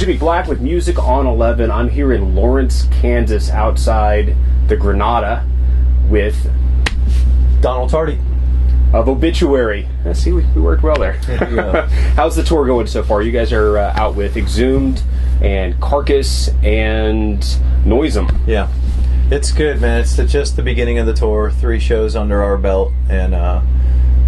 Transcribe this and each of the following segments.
Jimmy Black with Music on 11. I'm here in Lawrence, Kansas, outside the Granada with Donald Tardy of Obituary. See, we worked well there. Yeah. How's the tour going so far? You guys are out with Exhumed and Carcass and Noisem. Yeah, it's good, man. It's just the beginning of the tour. 3 shows under our belt, and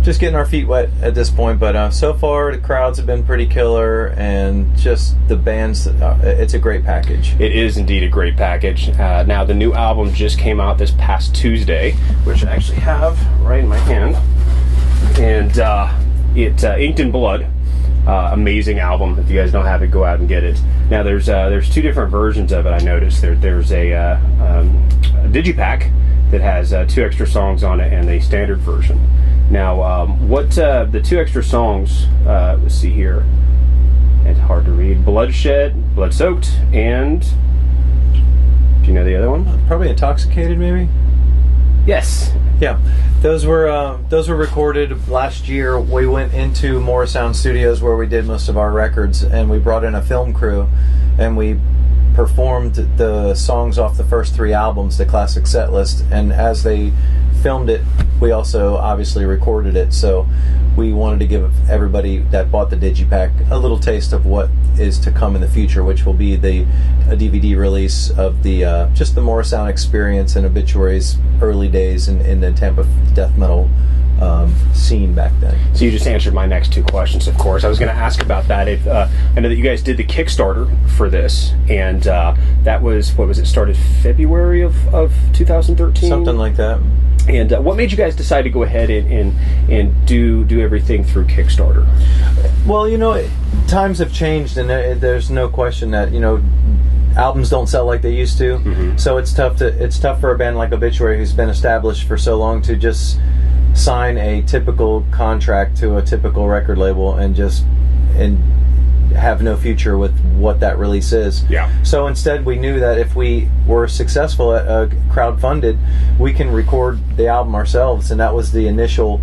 just getting our feet wet at this point. But so far, the crowds have been pretty killer, and just the bands. It's a great package. It is indeed a great package. Now, the new album just came out this past Tuesday, which I actually have right in my hand, and it Inked in Blood. Amazing album. If you guys don't have it, go out and get it. Now, there's 2 different versions of it. I noticed there's a digipack that has 2 extra songs on it and a standard version. Now, what the 2 extra songs? Let's see here. It's hard to read. Bloodshed, Blood Soaked, and do you know the other one? Probably Intoxicated, maybe. Yes. Yeah, those were recorded last year. We went into Morrisound Studios where we did most of our records, and we brought in a film crew, and we performed the songs off the first 3 albums, the classic set list. And as they filmed it, we also obviously recorded it. So we wanted to give everybody that bought the digipack a little taste of what is to come in the future, which will be a DVD release of the just the Morrisound experience and Obituary's early days in the Tampa death metal scene back then. So you just answered my next 2 questions, of course. I was going to ask about that. If I know that you guys did the Kickstarter for this, and that was, what was it, started February of 2013? Something like that. And what made you guys decide to go ahead and do everything through Kickstarter? Well, times have changed, and there's no question that albums don't sell like they used to. Mm-hmm. So it's tough for a band like Obituary, who's been established for so long, to just sign a typical contract to a typical record label and have no future with what that release is. Yeah. So instead, we knew that if we were successful at crowdfunded, we can record the album ourselves, and that was the initial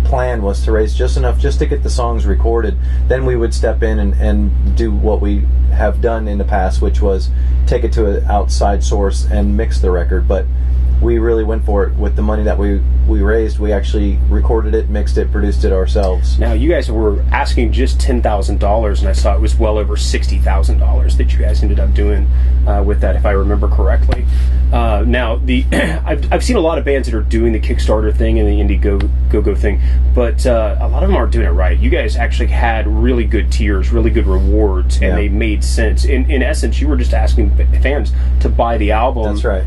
plan, was to raise just enough just to get the songs recorded. Then we would step in and do what we have done in the past, which was take it to an outside source and mix the record. But we really went for it with the money that we raised. We actually recorded it, mixed it, produced it ourselves. Now, you guys were asking just $10,000, and I saw it was well over $60,000 that you guys ended up doing with that, if I remember correctly. Now, I've seen a lot of bands that are doing the Kickstarter thing and the Indiegogo thing, but a lot of them aren't doing it right. You guys actually had really good tiers, really good rewards, and they made sense. In essence, you were just asking fans to buy the album. That's right.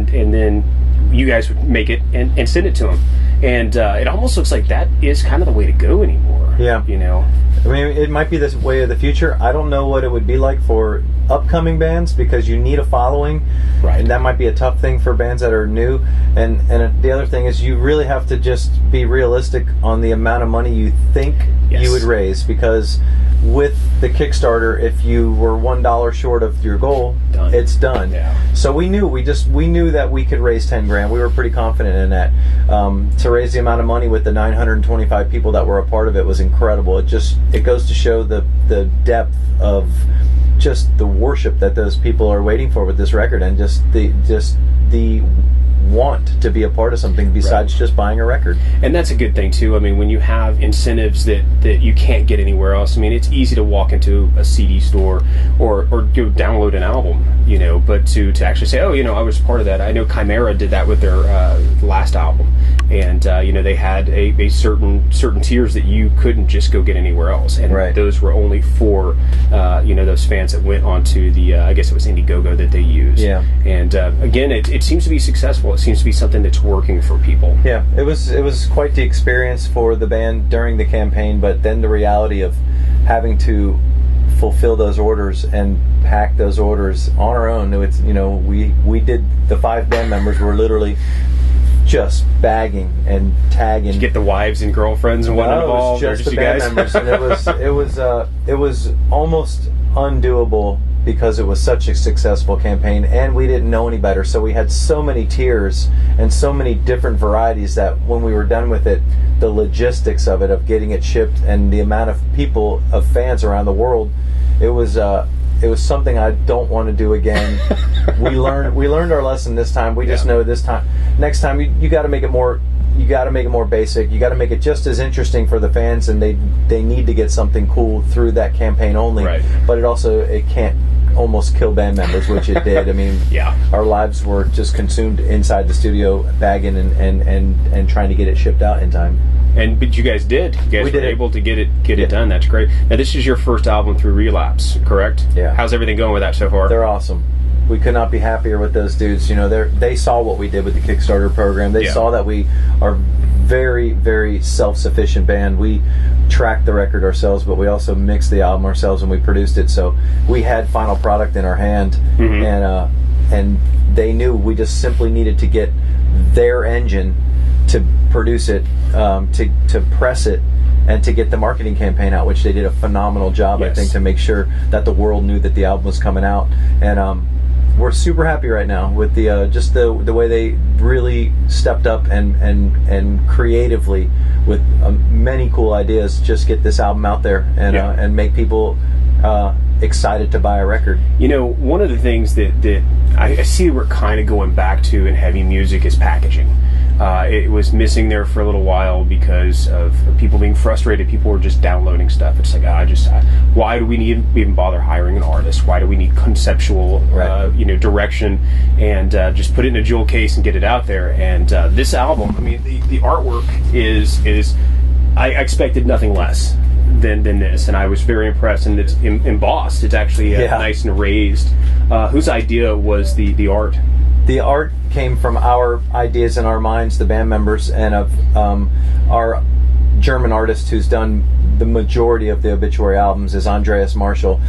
And then you guys would make it and send it to them. And it almost looks like that is kind of the way to go anymore. Yeah. I mean, it might be the way of the future. I don't know what it would be like for upcoming bands, because you need a following, right? And that might be a tough thing for bands that are new. And the other thing is, you really have to just be realistic on the amount of money you think you would raise, because with the Kickstarter, if you were $1 short of your goal, it's done. Yeah. So we knew that we could raise $10,000. We were pretty confident in that. To raise the amount of money with the 925 people that were a part of it was incredible. It goes to show the depth of just the worship that those people are waiting for with this record, and just the want to be a part of something besides just buying a record. And that's a good thing too. I mean, when you have incentives that you can't get anywhere else, I mean, it's easy to walk into a CD store or go download an album, but to actually say, I was part of that. I know Chimera did that with their last album, and they had a certain tiers that you couldn't just go get anywhere else, and those were only for those fans that went onto the I guess it was Indiegogo that they used. Yeah. And again, it seems to be successful. It seems to be something that's working for people. Yeah, it was quite the experience for the band during the campaign, but then the reality of having to fulfill those orders and pack those orders on our own. It's we did, the 5 band members were literally just bagging and tagging. Did you get the wives and girlfriends and whatnot involved? It was just the band members, and it was almost undoable, because it was such a successful campaign, and we didn't know any better. So we had so many tiers and so many different varieties that when we were done with it, the logistics of it, of getting it shipped, and the amount of people, of fans around the world, it was something I don't want to do again. we learned our lesson this time. We just know this time. Next time you got to make it more. You got to make it more basic. You got to make it just as interesting for the fans, and they need to get something cool through that campaign only. Right. But it can't almost kill band members, which it did. I mean, our lives were just consumed inside the studio, bagging and trying to get it shipped out in time. But you guys did. You guys were able to get it done. That's great. Now, this is your first album through Relapse, correct? Yeah. How's everything going with that so far? They're awesome. We could not be happier with those dudes. You know, they saw what we did with the Kickstarter program. They saw that we are very, very self-sufficient band. We tracked the record ourselves, but we also mixed the album ourselves and we produced it. So we had final product in our hand, and they knew we just simply needed to get their engine to produce it, to press it, and to get the marketing campaign out, which they did a phenomenal job, I think, to make sure that the world knew that the album was coming out. And we're super happy right now with the just the way they really stepped up and creatively with many cool ideas, just get this album out there and make people excited to buy a record. You know, one of the things that I see we're kind of going back to in heavy music is packaging. It was missing there for a little while because of people being frustrated. People were just downloading stuff. It's like, why do we need even bother hiring an artist? Why do we need conceptual, direction? And just put it in a jewel case and get it out there. And this album, I mean, the artwork is I expected nothing less than this, and I was very impressed. And it's embossed. It's actually nice and raised. Whose idea was the art? The art came from our ideas in our minds, the band members, and of our German artist who's done the majority of the Obituary albums is Andreas Marshall.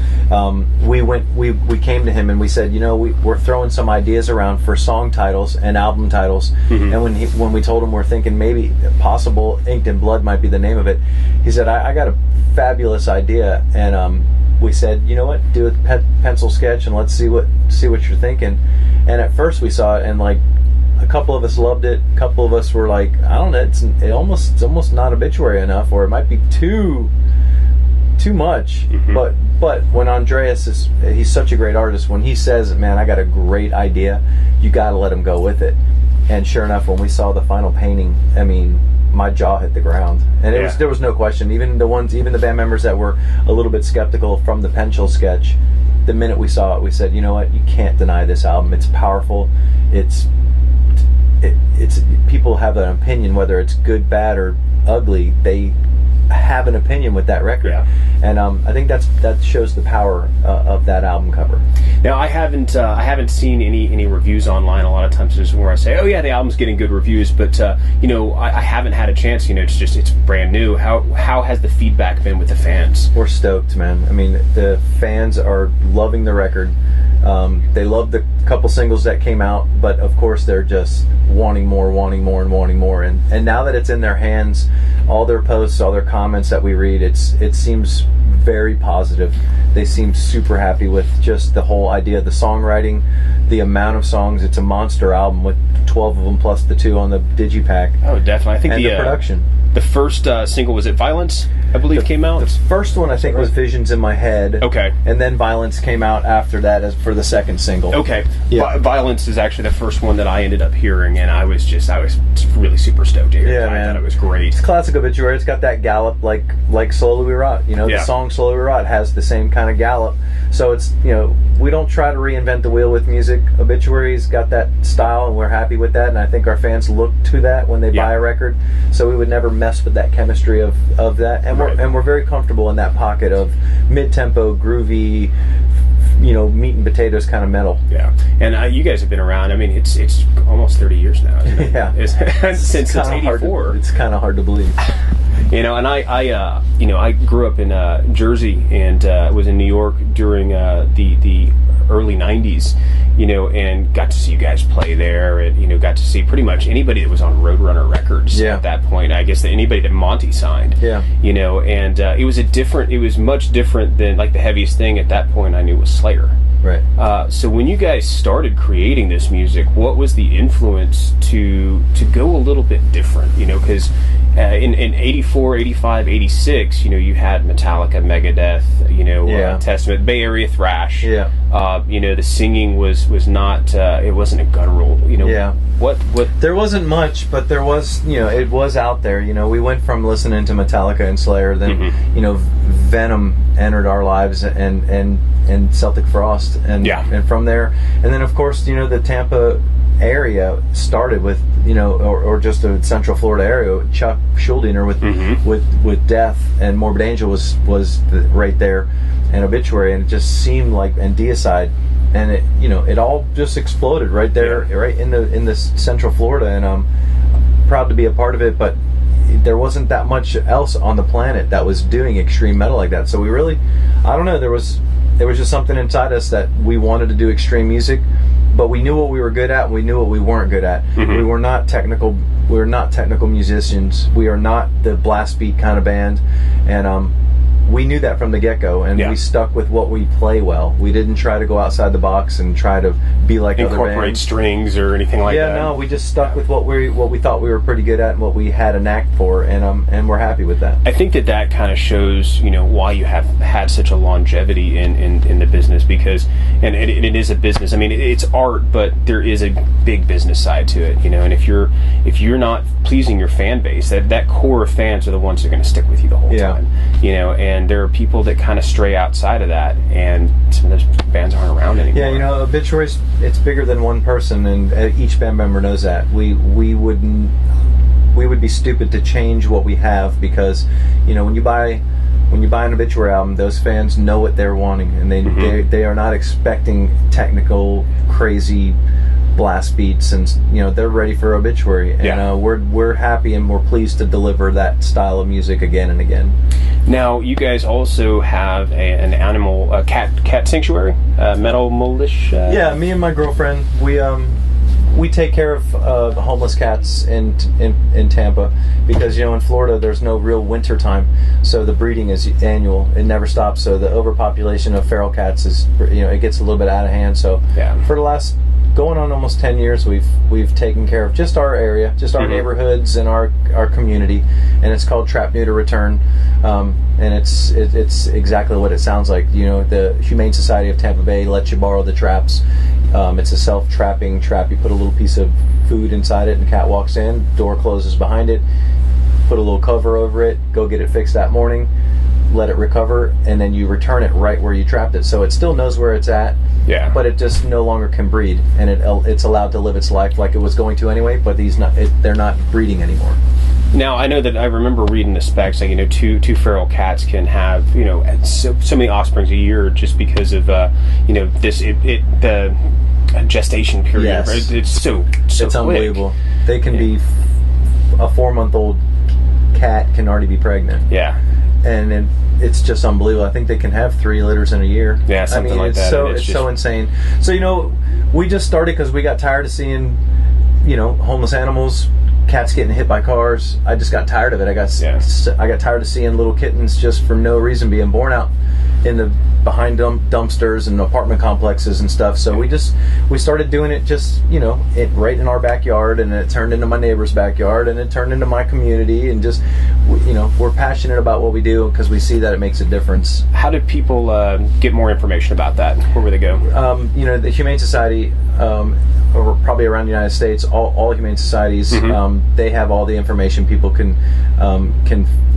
We came to him and we said, we're throwing some ideas around for song titles and album titles. And when we told him we're thinking maybe possible Inked in Blood might be the name of it, he said, I got a fabulous idea. And we said, you know what, do a pencil sketch and let's see what you're thinking. And at first we saw it and like a couple of us loved it, a couple of us were like, I don't know, it's almost not Obituary enough, or it might be too much. But when Andreas he's such a great artist, when he says, man, I got a great idea, you got to let him go with it. And sure enough, when we saw the final painting, I mean, my jaw hit the ground, and there was no question. Even the band members that were a little bit skeptical from the pencil sketch, the minute we saw it, we said, you know what, you can't deny this album. It's powerful. It's people have an opinion, whether it's good, bad, or ugly. They have an opinion with that record, and I think that shows the power of that album cover. Now, I haven't seen any reviews online. A lot of times it's where I say, oh yeah, the album's getting good reviews, but I haven't had a chance. It's brand new. How has the feedback been with the fans? We're stoked, man. I mean, the fans are loving the record. They love the couple singles that came out, but of course they're just wanting more. And now that it's in their hands, all their posts, all their comments that we read, it seems very positive. They seem super happy with just the whole idea, the songwriting, the amount of songs. It's a monster album with 12 of them plus the 2 on the digipack. Oh, definitely. I think the production. The first single, was it Violence, I believe, came out? The first one, I think, was Visions in My Head. Okay. And then Violence came out after that as for the second single. Okay. Yeah. Violence is actually the first one that I ended up hearing, and I was really super stoked to hear it. Yeah, I thought it was great. It's classic Obituary. It's got that gallop like Slowly We Rot. The song Slowly We Rot has the same kind of gallop. So it's, we don't try to reinvent the wheel with music. Obituary's got that style, and we're happy with that, and I think our fans look to that when they buy a record. So we would never mess with that chemistry of that, and we're very comfortable in that pocket of mid-tempo, groovy, meat and potatoes kind of metal. Yeah, and you guys have been around. I mean, it's almost 30 years now, isn't it? Yeah, since '84. It's kind of hard to believe. And I grew up in Jersey and was in New York during the early '90s. And got to see you guys play there, and got to see pretty much anybody that was on Roadrunner Records at that point. I guess anybody that Monty signed. Yeah. And it was much different than, like, the heaviest thing at that point I knew was Slayer. Right. So when you guys started creating this music, what was the influence to go a little bit different? You know, because in 84, 85, 86, you know, you had Metallica, Megadeth, you know, Testament, Bay Area thrash. Yeah. You know, the singing was not, it wasn't a guttural, you know. Yeah. What? There wasn't much, but there was, you know, it was out there. You know, we went from listening to Metallica and Slayer, then, you know, Venom entered our lives, and Celtic Frost, and from there, and then of course, you know, the Tampa area started with, you know, or just the Central Florida area. Chuck Schuldiner with Death, and Morbid Angel was right there, and Obituary, and it just seemed like, and Deicide, and it, you know, it all just exploded right there, right in the Central Florida, and I'm proud to be a part of it, but there wasn't that much else on the planet that was doing extreme metal like that. So we really, I don't know, there was just something inside us that we wanted to do extreme music, but we knew what we were good at, and we knew what we weren't good at. We were not technical. We were not technical musicians. We are not the blast beat kind of band, and we knew that from the get-go, and we stuck with what we play well. We didn't try to go outside the box and try to be like other bands. Incorporate strings or anything like that. Yeah, no, we just stuck with what we thought we were pretty good at and what we had a knack for, and we're happy with that. I think that kind of shows, you know, why you have had such a longevity in the business, because, and it is a business. I mean, it's art, but there is a big business side to it, you know. And if you're not pleasing your fan base, that core of fans are the ones that are going to stick with you the whole time, you know. And there are people that kind of stray outside of that, and some of those bands aren't around anymore. Yeah, you know, Obituary, it's bigger than one person, and each band member knows that. We would be stupid to change what we have, because, you know, when you buy an Obituary album, those fans know what they're wanting, and they are not expecting technical, crazy blast beats, and, you know, they're ready for Obituary, and we're happy and we're pleased to deliver that style of music again and again. Now, you guys also have an animal, cat sanctuary, metal militia. Yeah, me and my girlfriend, we take care of homeless cats in Tampa, because, you know, in Florida there's no real winter time, so the breeding is annual. It never stops. So the overpopulation of feral cats is, you know, it gets a little bit out of hand. So for the last going on almost 10 years, we've taken care of just our area, just our neighborhoods and our community, and it's called Trap, Neuter, Return, and it's exactly what it sounds like. You know, the Humane Society of Tampa Bay lets you borrow the traps. It's a self-trapping trap. You put a little piece of food inside it, and the cat walks in, door closes behind it, put a little cover over it, go get it fixed that morning, let it recover, and then you return it right where you trapped it. So it still knows where it's at, but it just no longer can breed, and it's allowed to live its life like it was going to anyway, but they're not breeding anymore. Now, I know that I remember reading the specs, like, you know, two feral cats can have, you know, so many offsprings a year, just because of, you know, the gestation period. Yes. Right? It's so it's quick. Unbelievable. They can be a 4-month-old cat can already be pregnant. Yeah. And it's just unbelievable. I think they can have 3 litters in a year. Yeah, something like that. It's so insane. So, you know, we just started because we got tired of seeing, you know, homeless animals, cats getting hit by cars. I just got tired of it. I got tired of seeing little kittens just for no reason being born out behind dumpsters and apartment complexes and stuff. So we started doing it, just, you know, it right in our backyard, and it turned into my neighbor's backyard, and it turned into my community, and just, you know, we're passionate about what we do because we see that it makes a difference. How do people get more information about that? Where would they go? You know, the Humane Society, probably around the United States, all humane societies, they have all the information people can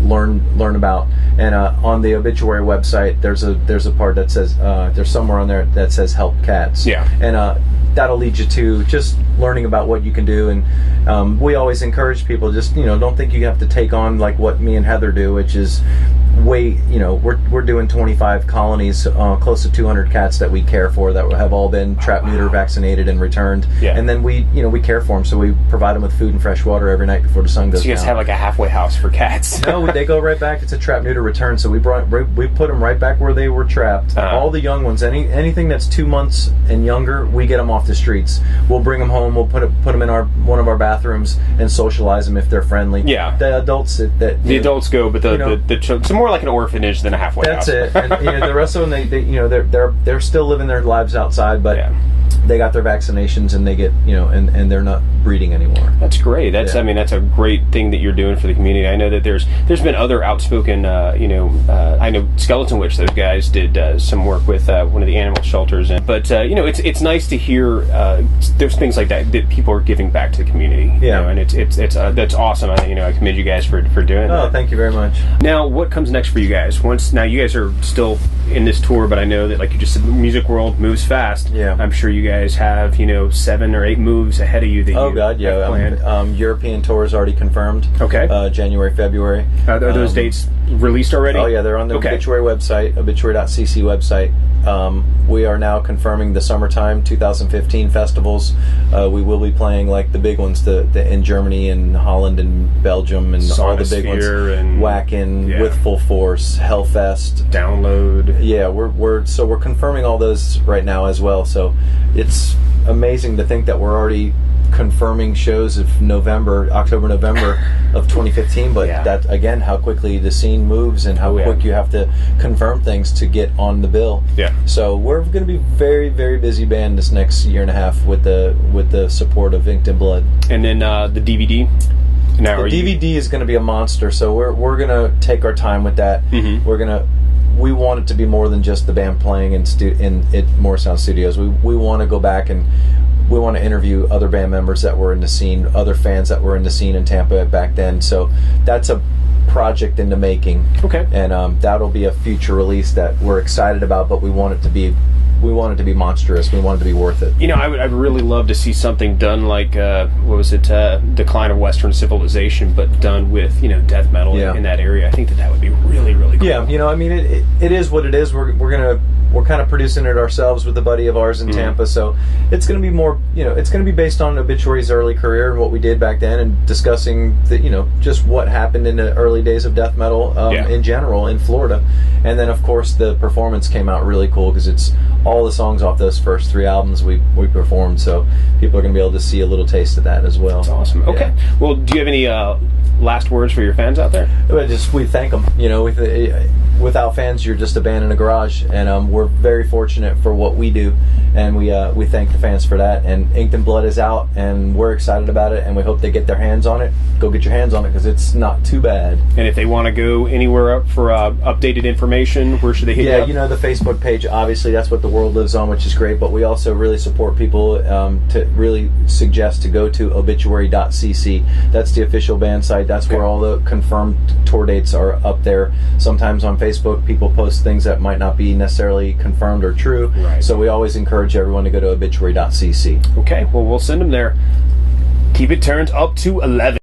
learn about. And on the Obituary website, there's a part that says there's somewhere on there that says help cats. Yeah. And that'll lead you to just learning about what you can do. And we always encourage people, just, you know, don't think you have to take on like what me and Heather do, which is you know, we're doing 25 colonies, close to 200 cats that we care for, that have all been trapped, neutered, vaccinated, and returned. Yeah. And then we care for them, so we provide them with food and fresh water every night before the sun goes down. So you guys have like a halfway house for cats? No, they go right back. It's a trap, neuter, return. So we put them right back where they were trapped. All the young ones, anything that's 2 months and younger, we get them off off the streets. We'll bring them home. We'll put them in one of our bathrooms and socialize them if they're friendly. Yeah. The adults adults go, but the children, it's more like an orphanage than a halfway house. That's it. And the rest of them, they're still living their lives outside, but they got their vaccinations and they get and they're not breeding anymore. That's great. That's that's a great thing that you're doing for the community. I know that there's been other outspoken I know Skeleton Witch, those guys did some work with one of the animal shelters, but it's nice to hear there's things like that people are giving back to the community. And it's that's awesome. I commend you guys for doing that. Oh, thank you very much. Now, what comes next for you guys? Now you guys are still in this tour, but I know that, like you just said, the music world moves fast. Yeah. I'm sure you guys have 7 or 8 moves ahead of you that have planned. European tour is already confirmed. Okay. January, February. Are those dates released already? Oh yeah, they're on the Obituary website, obituary.cc website. We are now confirming the summertime 2015 festivals. We will be playing like the big ones, in Germany and Holland and Belgium and all the big ones. And Whack-In, With Full Force, Hellfest, Download. Yeah, we're confirming all those right now as well. So it's amazing to think that we're already confirming shows of October, November of 2015, but that, again, how quickly the scene moves and how quick you have to confirm things to get on the bill. Yeah. So we're going to be very, very busy band this next year and a half with the support of Inked in Blood. And then the DVD. Now, the DVD is going to be a monster, so we're going to take our time with that. Mm-hmm. We want it to be more than just the band playing in More Sound Studios. We want to go back and we want to interview other band members that were in the scene, other fans that were in the scene in Tampa back then. So that's a project in the making. Okay. And that'll be a future release that we're excited about, but we want it to be monstrous. We want it to be worth it. I'd really love to see something done like Decline of Western Civilization, but done with death metal in that area. I think that would be really, really cool. Yeah, it is what it is. We're kind of producing it ourselves with a buddy of ours in Tampa, so it's going to be more, it's going to be based on Obituary's early career and what we did back then, and discussing just what happened in the early days of death metal in general in Florida. And then, of course, the performance came out really cool because it's all the songs off those first 3 albums we performed, so people are going to be able to see a little taste of that as well. That's awesome. Okay. Yeah. Well, do you have any last words for your fans out there? We thank them. Without fans, you're just a band in a garage, and we're very fortunate for what we do, and we thank the fans for that. And Inked in Blood is out, and we're excited about it, and we hope they get their hands on it. Go get your hands on it, because it's not too bad. And if they want to go anywhere up for updated information, where should they hit you up? The Facebook page, obviously, that's what the world lives on, which is great, but we also really support people to really suggest to go to obituary.cc. That's the official band site. That's where all the confirmed tour dates are up there. Sometimes on Facebook, people post things that might not be necessarily confirmed or true. Right. So we always encourage everyone to go to obituary.cc. Okay, well, we'll send them there. Keep it turned up to 11.